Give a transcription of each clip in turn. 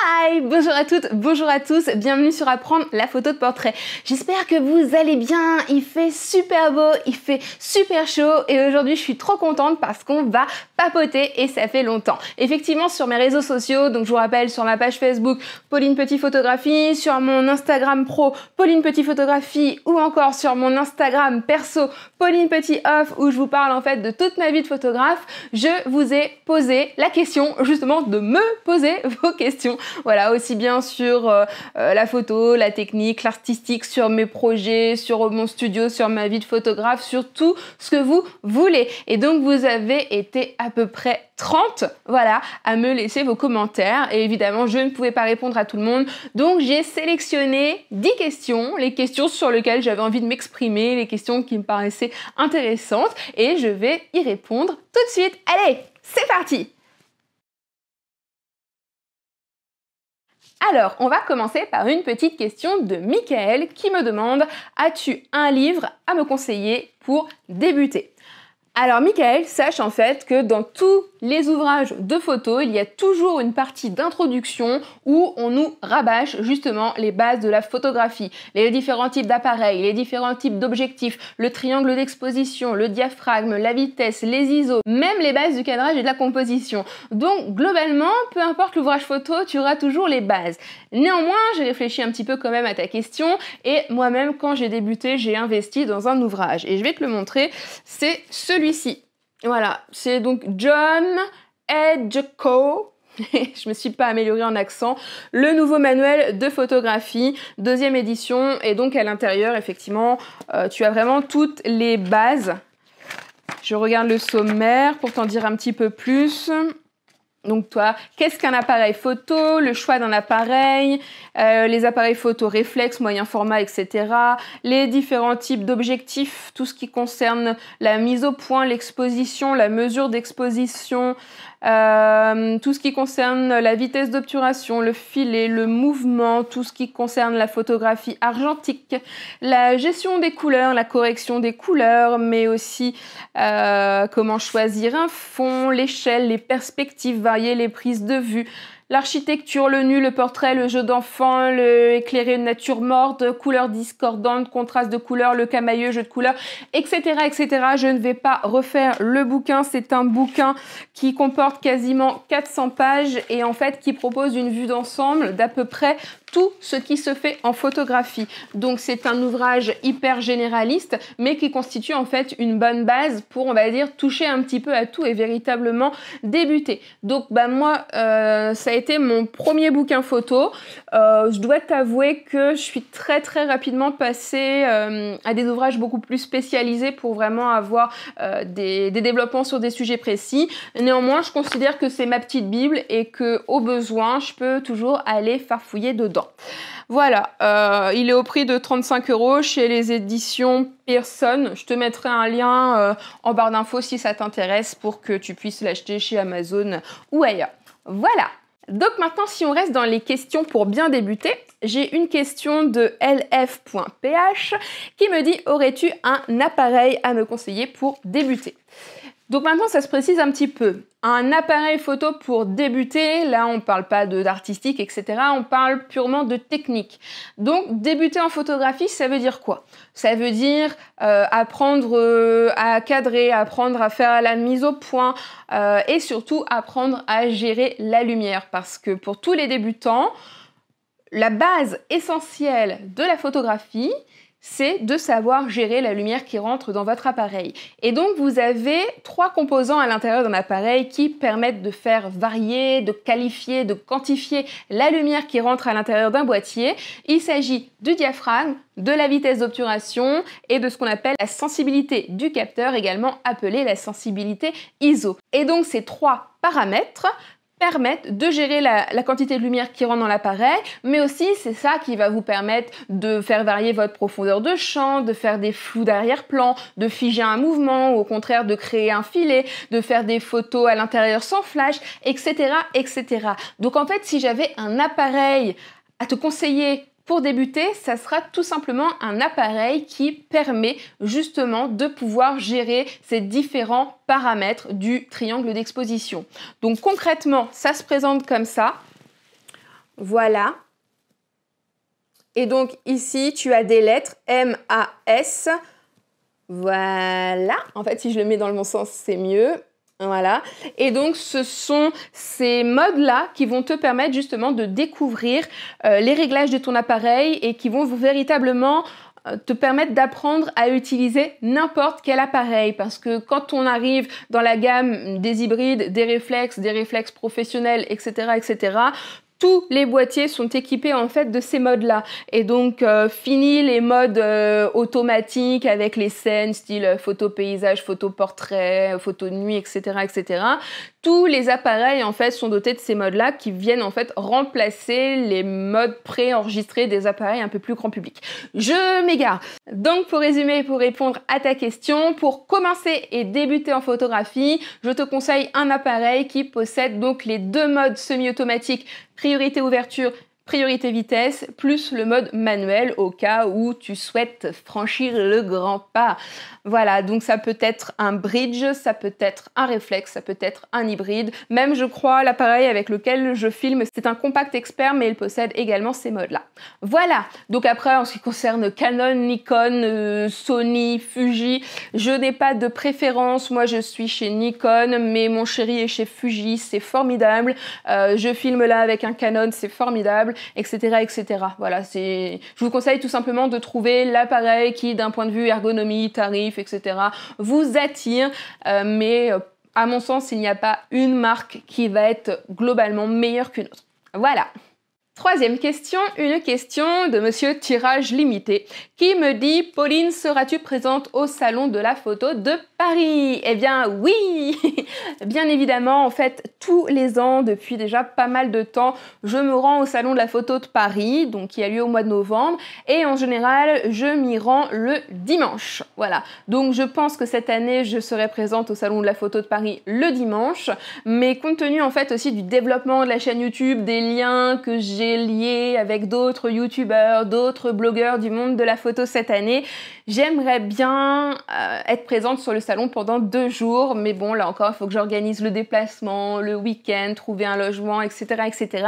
Hi, bonjour à toutes, bonjour à tous, bienvenue sur Apprendre la photo de portrait. J'espère que vous allez bien, il fait super beau, il fait super chaud et aujourd'hui je suis trop contente parce qu'on va papoter et ça fait longtemps. Effectivement sur mes réseaux sociaux, donc je vous rappelle sur ma page Facebook Pauline Petit Photographie, sur mon Instagram pro Pauline Petit Photographie ou encore sur mon Instagram perso Pauline Petit Off où je vous parle en fait de toute ma vie de photographe, je vous ai posé la question justement de me poser vos questions. Voilà, aussi bien sur la photo, la technique, l'artistique, sur mes projets, sur mon studio, sur ma vie de photographe, sur tout ce que vous voulez. Et donc vous avez été à peu près 30, voilà, à me laisser vos commentaires. Et évidemment, je ne pouvais pas répondre à tout le monde. Donc j'ai sélectionné 10 questions, les questions sur lesquelles j'avais envie de m'exprimer, les questions qui me paraissaient intéressantes. Et je vais y répondre tout de suite. Allez, c'est parti! Alors, on va commencer par une petite question de Michael qui me demande « As-tu un livre à me conseiller pour débuter ?» Alors Michael, sache en fait que dans tous les ouvrages de photos, il y a toujours une partie d'introduction où on nous rabâche justement les bases de la photographie, les différents types d'appareils, les différents types d'objectifs, le triangle d'exposition, le diaphragme, la vitesse, les ISO, même les bases du cadrage et de la composition. Donc globalement, peu importe l'ouvrage photo, tu auras toujours les bases. Néanmoins, j'ai réfléchi un petit peu quand même à ta question et moi-même quand j'ai débuté, j'ai investi dans un ouvrage et je vais te le montrer, c'est celui-ci. Voilà, c'est donc John Edgeco. Je me suis pas améliorée en accent. Le nouveau manuel de photographie, 2e édition. Et donc à l'intérieur, effectivement, tu as vraiment toutes les bases. Je regarde le sommaire pour t'en dire un petit peu plus. Donc toi, qu'est-ce qu'un appareil photo, le choix d'un appareil, les appareils photo réflexe, moyen format, etc. Les différents types d'objectifs, tout ce qui concerne la mise au point, l'exposition, la mesure d'exposition, tout ce qui concerne la vitesse d'obturation, le filet, le mouvement, tout ce qui concerne la photographie argentique, la gestion des couleurs, la correction des couleurs, mais aussi comment choisir un fond, l'échelle, les perspectives variées, les prises de vue, l'architecture, le nu, le portrait, le jeu d'enfant, le éclairé de nature morte, couleurs discordantes, contraste de couleurs, le camailleux, jeu de couleurs, etc., etc. Je ne vais pas refaire le bouquin. C'est un bouquin qui comporte quasiment 400 pages et en fait qui propose une vue d'ensemble d'à peu près tout ce qui se fait en photographie. Donc c'est un ouvrage hyper généraliste, mais qui constitue en fait une bonne base pour, on va dire, toucher un petit peu à tout et véritablement débuter. Donc bah moi, ça a été mon premier bouquin photo. Je dois t'avouer que je suis très rapidement passée à des ouvrages beaucoup plus spécialisés pour vraiment avoir des développements sur des sujets précis. Néanmoins, je considère que c'est ma petite Bible et que au besoin, je peux toujours aller farfouiller dedans. Voilà, il est au prix de 35 € chez les éditions Pearson. Je te mettrai un lien en barre d'infos si ça t'intéresse pour que tu puisses l'acheter chez Amazon ou ailleurs. Voilà. Donc maintenant, si on reste dans les questions pour bien débuter, j'ai une question de lf.ph qui me dit « Aurais-tu un appareil à me conseiller pour débuter ?» Donc maintenant, ça se précise un petit peu. Un appareil photo pour débuter, là on parle pas d'artistique, etc. On parle purement de technique. Donc débuter en photographie, ça veut dire quoi? Ça veut dire apprendre à cadrer, apprendre à faire la mise au point et surtout apprendre à gérer la lumière. Parce que pour tous les débutants, la base essentielle de la photographie, c'est de savoir gérer la lumière qui rentre dans votre appareil. Et donc, vous avez 3 composants à l'intérieur d'un appareil qui permettent de faire varier, de qualifier, de quantifier la lumière qui rentre à l'intérieur d'un boîtier. Il s'agit du diaphragme, de la vitesse d'obturation et de ce qu'on appelle la sensibilité du capteur, également appelée la sensibilité ISO. Et donc, ces 3 paramètres permettent de gérer la quantité de lumière qui rentre dans l'appareil, mais aussi c'est ça qui va vous permettre de faire varier votre profondeur de champ, de faire des flous d'arrière-plan, de figer un mouvement ou au contraire de créer un filet, de faire des photos à l'intérieur sans flash, etc., etc. Donc en fait, si j'avais un appareil à te conseiller pour débuter, ça sera tout simplement un appareil qui permet justement de pouvoir gérer ces différents paramètres du triangle d'exposition. Donc concrètement, ça se présente comme ça. Voilà. Et donc ici, tu as des lettres M-A-S. Voilà. En fait, si je le mets dans le bon sens, c'est mieux. Voilà. Et donc, ce sont ces modes-là qui vont te permettre justement de découvrir les réglages de ton appareil et qui vont véritablement te permettre d'apprendre à utiliser n'importe quel appareil, parce que quand on arrive dans la gamme des hybrides, des réflexes professionnels, etc., etc., tous les boîtiers sont équipés en fait de ces modes-là. Et donc, fini les modes automatiques avec les scènes, style photo paysage, photo portrait, photo de nuit, etc., etc. Tous les appareils en fait sont dotés de ces modes-là qui viennent en fait remplacer les modes préenregistrés des appareils un peu plus grand public. Je m'égare. Donc, pour résumer et pour répondre à ta question, pour commencer et débuter en photographie, je te conseille un appareil qui possède donc les deux modes semi-automatiques, priorité ouverture, priorité vitesse, plus le mode manuel au cas où tu souhaites franchir le grand pas. Voilà, donc ça peut être un bridge, ça peut être un réflexe, ça peut être un hybride. Même, je crois, l'appareil avec lequel je filme, c'est un compact expert, mais il possède également ces modes-là. Voilà, donc après, en ce qui concerne Canon, Nikon, Sony, Fuji, je n'ai pas de préférence. Moi, je suis chez Nikon, mais mon chéri est chez Fuji, c'est formidable. Je filme là avec un Canon, c'est formidable, etc., etc. Voilà, je vous conseille tout simplement de trouver l'appareil qui, d'un point de vue ergonomie, tarif, etc., vous attire, mais à mon sens, il n'y a pas une marque qui va être globalement meilleure qu'une autre. Voilà. Troisième question, une question de monsieur Tirage Limité qui me dit « Pauline, seras-tu présente au Salon de la photo de Paris ?» Eh bien oui. Bien évidemment, en fait, tous les ans, depuis déjà pas mal de temps, je me rends au Salon de la photo de Paris, donc qui a lieu au mois de novembre, et en général, je m'y rends le dimanche. Voilà, donc je pense que cette année, je serai présente au Salon de la photo de Paris le dimanche, mais compte tenu en fait aussi du développement de la chaîne YouTube, des liens que j'ai liés avec d'autres youtubeurs, d'autres blogueurs du monde de la photo cette année, j'aimerais bien être présente sur le salon pendant 2 jours, mais bon, là encore, il faut que j'organise le déplacement, le week-end, trouver un logement, etc., etc.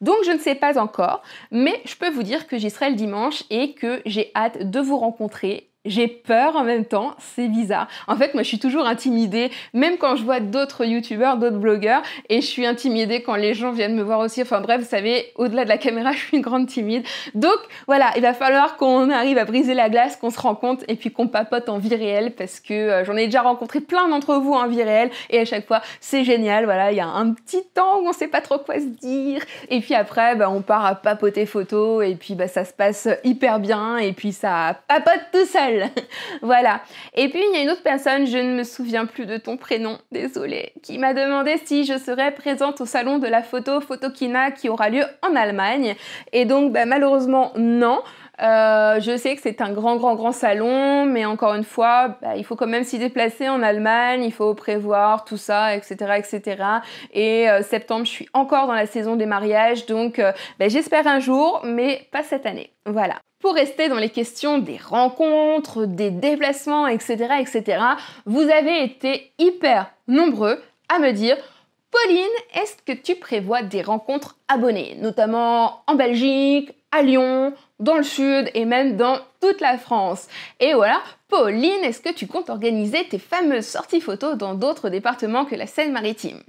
Donc, je ne sais pas encore, mais je peux vous dire que j'y serai le dimanche et que j'ai hâte de vous rencontrer. J'ai peur en même temps, c'est bizarre. En fait, moi, je suis toujours intimidée, même quand je vois d'autres youtubeurs, d'autres blogueurs, et je suis intimidée quand les gens viennent me voir aussi. Enfin bref, vous savez, au-delà de la caméra, je suis une grande timide. Donc voilà, il va falloir qu'on arrive à briser la glace, qu'on se rencontre, et puis qu'on papote en vie réelle, parce que j'en ai déjà rencontré plein d'entre vous en vie réelle, et à chaque fois, c'est génial. Voilà, il y a un petit temps où on sait pas trop quoi se dire, et puis après, on part à papoter photo, et puis ça se passe hyper bien, et puis ça papote tout seul. Voilà. Et puis il y a une autre personne, je ne me souviens plus de ton prénom, désolée, qui m'a demandé si je serais présente au salon de la photo Photokina qui aura lieu en Allemagne. Et donc malheureusement non. Je sais que c'est un grand salon, mais encore une fois, il faut quand même s'y déplacer en Allemagne, il faut prévoir tout ça, etc., etc. Et septembre, je suis encore dans la saison des mariages, donc j'espère un jour, mais pas cette année. Voilà. Pour rester dans les questions des rencontres, des déplacements, etc., etc., vous avez été hyper nombreux à me dire « Pauline, est-ce que tu prévois des rencontres abonnées, notamment en Belgique, à Lyon, dans le sud et même dans toute la France. Et voilà, Pauline, est-ce que tu comptes organiser tes fameuses sorties photos dans d'autres départements que la Seine-Maritime ?»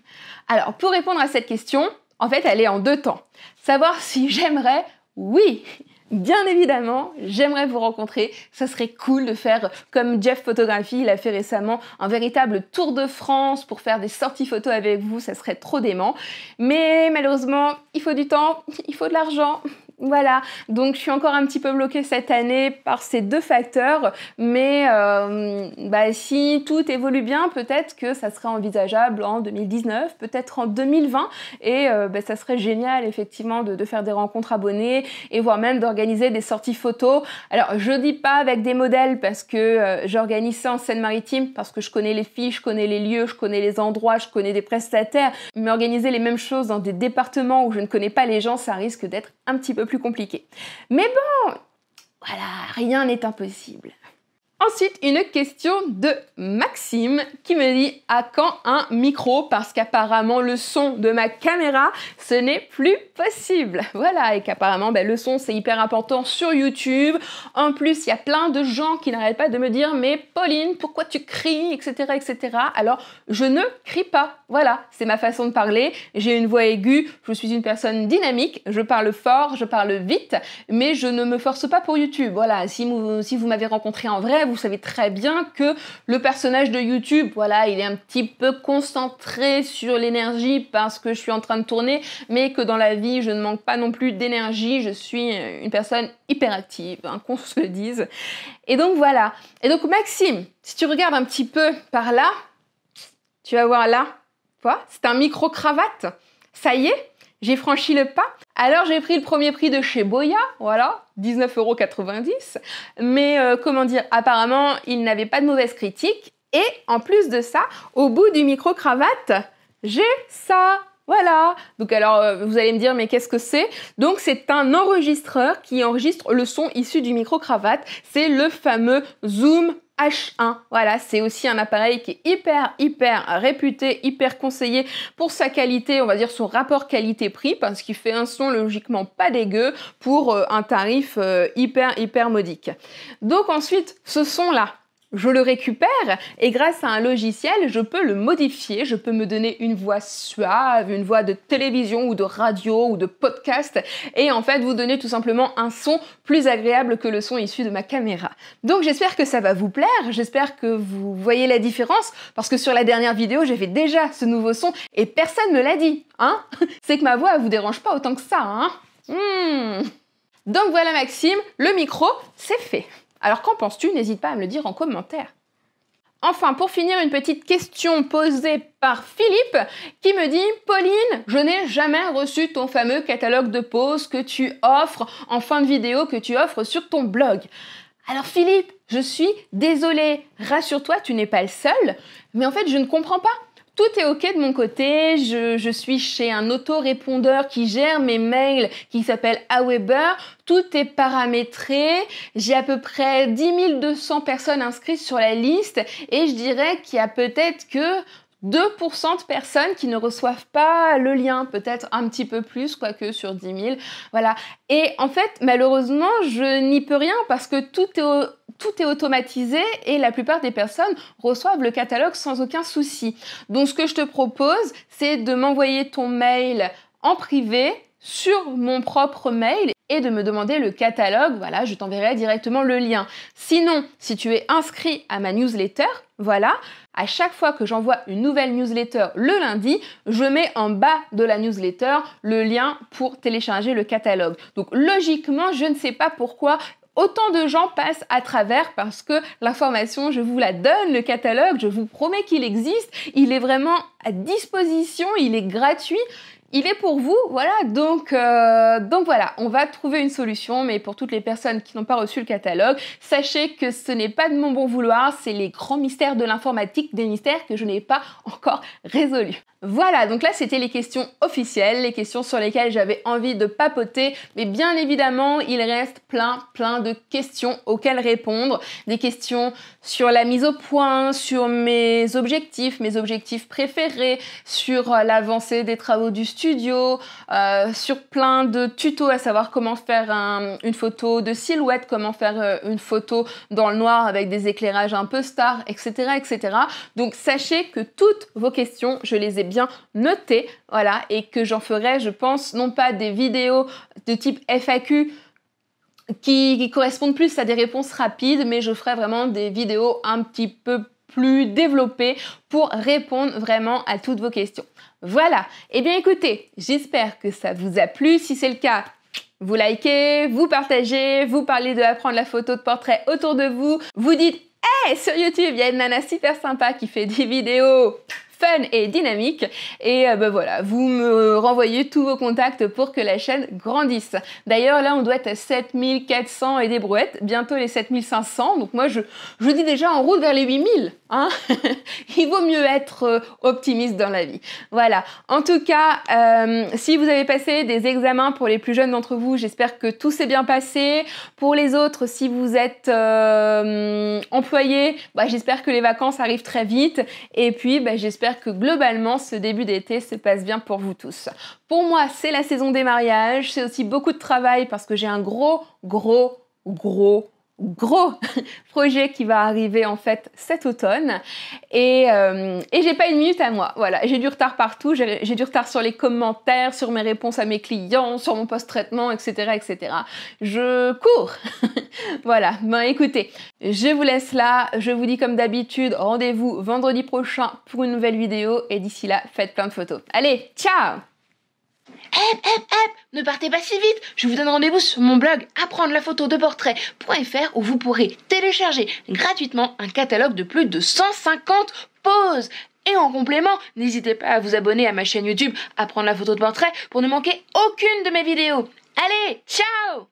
Alors, pour répondre à cette question, en fait, elle est en 2 temps. Savoir si j'aimerais, oui, bien évidemment, j'aimerais vous rencontrer. Ça serait cool de faire comme Jeff Photography, il a fait récemment un véritable tour de France pour faire des sorties photos avec vous, ça serait trop dément. Mais malheureusement, il faut du temps, il faut de l'argent. Voilà, donc je suis encore un petit peu bloquée cette année par ces 2 facteurs, mais si tout évolue bien, peut-être que ça serait envisageable en 2019, peut-être en 2020, et ça serait génial effectivement de faire des rencontres abonnées et voire même d'organiser des sorties photos. Alors je dis pas avec des modèles parce que j'organise ça en Seine-Maritime, parce que je connais les filles, je connais les lieux, je connais les endroits, je connais des prestataires, mais organiser les mêmes choses dans des départements où je ne connais pas les gens, ça risque d'être un petit peu plus compliqué. Mais bon, voilà, rien n'est impossible. Ensuite, une question de Maxime qui me dit à quand un micro parce qu'apparemment le son de ma caméra, ce n'est plus possible. Voilà, et qu'apparemment le son c'est hyper important sur YouTube. En plus, il y a plein de gens qui n'arrêtent pas de me dire mais Pauline, pourquoi tu cries, etc., etc. Alors, je ne crie pas. Voilà, c'est ma façon de parler. J'ai une voix aiguë, je suis une personne dynamique, je parle fort, je parle vite, mais je ne me force pas pour YouTube. Voilà, si vous m'avez rencontré en vrai, vous savez très bien que le personnage de YouTube, voilà, il est un petit peu concentré sur l'énergie parce que je suis en train de tourner, mais que dans la vie, je ne manque pas non plus d'énergie. Je suis une personne hyperactive, hein, qu'on se le dise. Et donc voilà. Et donc Maxime, si tu regardes un petit peu par là, tu vas voir là, voilà, c'est un micro-cravate. Ça y est, j'ai franchi le pas. Alors j'ai pris le premier prix de chez Boya, voilà, 19,90 €. Mais comment dire, apparemment, il n'avait pas de mauvaise critique. Et en plus de ça, au bout du micro-cravate, j'ai ça. Voilà. Donc alors, vous allez me dire, mais qu'est-ce que c'est? Donc c'est un enregistreur qui enregistre le son issu du micro-cravate. C'est le fameux Zoom H1. Voilà, c'est aussi un appareil qui est hyper réputé, hyper conseillé pour sa qualité, on va dire son rapport qualité-prix, parce qu'il fait un son logiquement pas dégueu pour un tarif hyper modique. Donc ensuite, ce son-là, je le récupère et grâce à un logiciel, je peux le modifier, je peux me donner une voix suave, une voix de télévision ou de radio ou de podcast et en fait vous donner tout simplement un son plus agréable que le son issu de ma caméra. Donc j'espère que ça va vous plaire, j'espère que vous voyez la différence parce que sur la dernière vidéo, j'avais déjà ce nouveau son et personne ne me l'a dit, hein. C'est que ma voix vous dérange pas autant que ça, hein. Donc voilà Maxime, le micro, c'est fait. Alors qu'en penses-tu? N'hésite pas à me le dire en commentaire. Enfin, pour finir, une petite question posée par Philippe qui me dit « Pauline, je n'ai jamais reçu ton fameux catalogue de poses que tu offres en fin de vidéo, que tu offres sur ton blog. » Alors Philippe, je suis désolée, rassure-toi, tu n'es pas le seul, mais en fait, je ne comprends pas. Tout est ok de mon côté, je suis chez un autorépondeur qui gère mes mails qui s'appelle Aweber, tout est paramétré, j'ai à peu près 10 200 personnes inscrites sur la liste et je dirais qu'il y a peut-être que 2% de personnes qui ne reçoivent pas le lien, peut-être un petit peu plus, quoique sur 10 000, voilà. Et en fait, malheureusement, je n'y peux rien parce que tout est automatisé et la plupart des personnes reçoivent le catalogue sans aucun souci. Donc, ce que je te propose, c'est de m'envoyer ton mail en privé sur mon propre mail et de me demander le catalogue, voilà, je t'enverrai directement le lien. Sinon, si tu es inscrit à ma newsletter, voilà, à chaque fois que j'envoie une nouvelle newsletter le lundi, je mets en bas de la newsletter le lien pour télécharger le catalogue. Donc logiquement, je ne sais pas pourquoi autant de gens passent à travers parce que l'information, je vous la donne, le catalogue, je vous promets qu'il existe, il est vraiment à disposition, il est gratuit. Il est pour vous, voilà, donc voilà, on va trouver une solution, mais pour toutes les personnes qui n'ont pas reçu le catalogue, sachez que ce n'est pas de mon bon vouloir, c'est les grands mystères de l'informatique, des mystères que je n'ai pas encore résolus. Voilà, donc là c'était les questions officielles, les questions sur lesquelles j'avais envie de papoter, mais bien évidemment, il reste plein de questions auxquelles répondre, des questions sur la mise au point, sur mes objectifs préférés, sur l'avancée des travaux du studio, sur plein de tutos, à savoir comment faire une photo de silhouette, comment faire une photo dans le noir avec des éclairages un peu stars, etc., etc. Donc sachez que toutes vos questions, je les ai bien notées, voilà, et que j'en ferai, je pense, non pas des vidéos de type FAQ qui correspondent plus à des réponses rapides, mais je ferai vraiment des vidéos un petit peu plus développées pour répondre vraiment à toutes vos questions. Voilà, et bien écoutez, j'espère que ça vous a plu. Si c'est le cas, vous likez, vous partagez, vous parlez de apprendre la photo de portrait autour de vous, vous dites « Hey, sur YouTube, il y a une nana super sympa qui fait des vidéos fun et dynamique. Et voilà, vous me renvoyez tous vos contacts pour que la chaîne grandisse. D'ailleurs, là, on doit être à 7400 et des brouettes, bientôt les 7500. Donc moi, je dis déjà en route vers les 8000. Hein. Il vaut mieux être optimiste dans la vie. Voilà. En tout cas, si vous avez passé des examens pour les plus jeunes d'entre vous, j'espère que tout s'est bien passé. Pour les autres, si vous êtes employé, j'espère que les vacances arrivent très vite. Et puis, j'espère que globalement, ce début d'été se passe bien pour vous tous. Pour moi, c'est la saison des mariages. C'est aussi beaucoup de travail parce que j'ai un gros projet qui va arriver en fait cet automne et j'ai pas une minute à moi. Voilà, j'ai du retard partout, j'ai du retard sur les commentaires, sur mes réponses à mes clients, sur mon post-traitement, etc., etc. Je cours. Voilà, écoutez, je vous laisse là, je vous dis comme d'habitude, rendez-vous vendredi prochain pour une nouvelle vidéo et d'ici là, faites plein de photos. Allez, ciao! Ne partez pas si vite, je vous donne rendez-vous sur mon blog apprendre-la-photo-de-portrait.fr où vous pourrez télécharger gratuitement un catalogue de plus de 150 poses. Et en complément, n'hésitez pas à vous abonner à ma chaîne YouTube Apprendre la photo de portrait pour ne manquer aucune de mes vidéos. Allez, ciao!